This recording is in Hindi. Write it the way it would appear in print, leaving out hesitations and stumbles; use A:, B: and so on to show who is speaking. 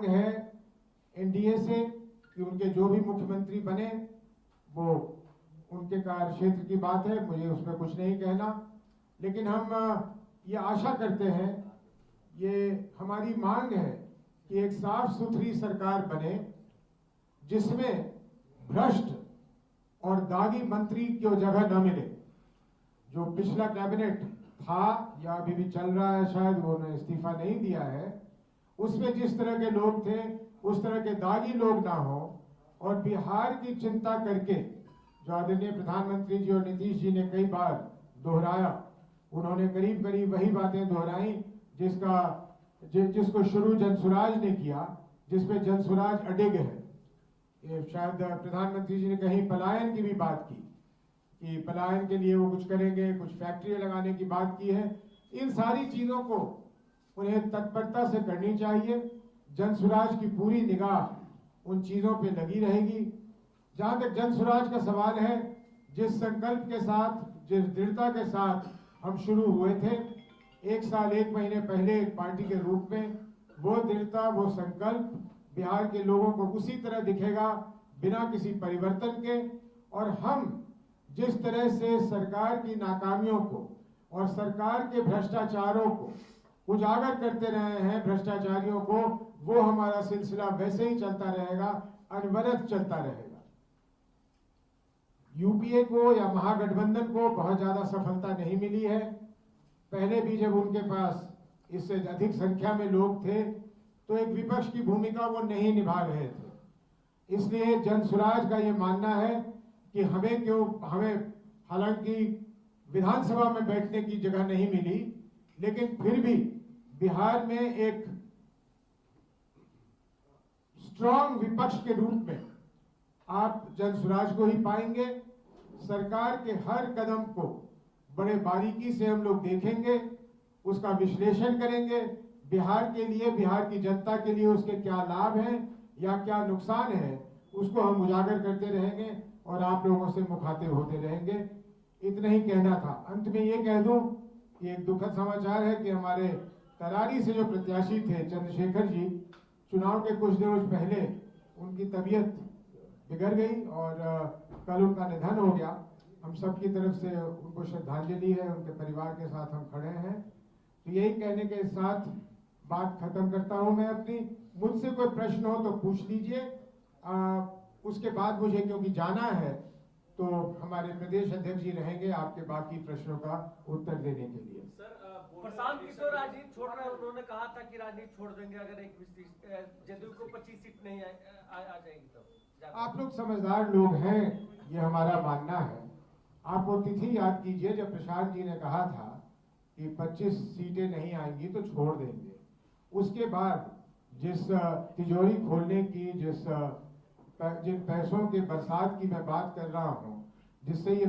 A: मांग है एनडीए से कि उनके जो भी मुख्यमंत्री बने वो उनके कार्य क्षेत्र की बात है, मुझे उसमें कुछ नहीं कहना, लेकिन हम ये आशा करते हैं, ये हमारी मांग है कि एक साफ सुथरी सरकार बने जिसमें भ्रष्ट और दागी मंत्री को जगह न मिले। जो पिछला कैबिनेट था या अभी भी चल रहा है, शायद वो ने इस्तीफा नहीं दिया है, उसमें जिस तरह के लोग थे उस तरह के दागी लोग ना हो, और बिहार की चिंता करके जो आदरणीय प्रधानमंत्री जी और नीतीश जी ने कई बार दोहराया, उन्होंने करीब करीब वही बातें दोहराई जिसको शुरू जनसुराज ने किया, जिसपे जनसुराज अडिग है। ये शायद प्रधानमंत्री जी ने कहीं पलायन की भी बात की कि पलायन के लिए वो कुछ करेंगे, कुछ फैक्ट्री लगाने की बात की है। इन सारी चीजों को उन्हें तत्परता से करनी चाहिए। जनसुराज की पूरी निगाह उन चीजों पे लगी रहेगी। जहां तक जनसुराज का सवाल है, जिस संकल्प के साथ, जिस दृढ़ता के साथ हम शुरू हुए थे 1 साल 1 महीने पहले एक पार्टी के रूप में, वो दृढ़ता, वो संकल्प बिहार के लोगों को उसी तरह दिखेगा बिना किसी परिवर्तन के। और हम जिस तरह से सरकार की नाकामियों को और सरकार के भ्रष्टाचारों को उजागर करते रहे हैं, भ्रष्टाचारियों को, वो हमारा सिलसिला वैसे ही चलता रहेगा, अनवरत चलता रहेगा। यूपीए को या महागठबंधन को बहुत ज्यादा सफलता नहीं मिली है। पहले भी जब उनके पास इससे अधिक संख्या में लोग थे तो एक विपक्ष की भूमिका वो नहीं निभा रहे थे। इसलिए जनसुराज का ये मानना है कि हमें हालांकि विधानसभा में बैठने की जगह नहीं मिली, लेकिन फिर भी बिहार में एक स्ट्रांग विपक्ष के रूप में आप जनसुराज को ही पाएंगे। सरकार के हर कदम को बड़े बारीकी से हम लोग देखेंगे, उसका विश्लेषण करेंगे, बिहार के लिए, बिहार की जनता के लिए उसके क्या लाभ हैं या क्या नुकसान है, उसको हम उजागर करते रहेंगे और आप लोगों से मुखातिब होते रहेंगे। इतना ही कहना था। अंत में ये कह दूं कि एक दुखद समाचार है कि हमारे तरारी से जो प्रत्याशी थे चंद्रशेखर जी, चुनाव के कुछ दिनों पहले उनकी तबीयत बिगड़ गई और कल उनका निधन हो गया। हम सब की तरफ से उनको श्रद्धांजलि है, उनके परिवार के साथ हम खड़े हैं। तो यही कहने के साथ बात खत्म करता हूं मैं अपनी। मुझसे कोई प्रश्न हो तो पूछ लीजिए। उसके बाद मुझे क्योंकि जाना है तो हमारे प्रदेश अध्यक्ष जी रहेंगे आपके बाकी प्रश्नों का उत्तर देने के लिए।
B: प्रशांत किशोर राजनीति छोड़ रहे हैं, उन्होंने कहा था कि राजनीति छोड़ देंगे अगर जदयू को 25 सीट नहीं आ जाएगी तो।
A: आप लोग समझदार लोग हैं, ये हमारा मानना है। आप वो तिथि याद कीजिए जब प्रशांत जी ने कहा था कि 25 सीटें नहीं आएंगी तो छोड़ देंगे। उसके बाद जिस तिजोरी खोलने की, जिन पैसों के बरसात की मैं बात कर रहा हूं, जिससे ये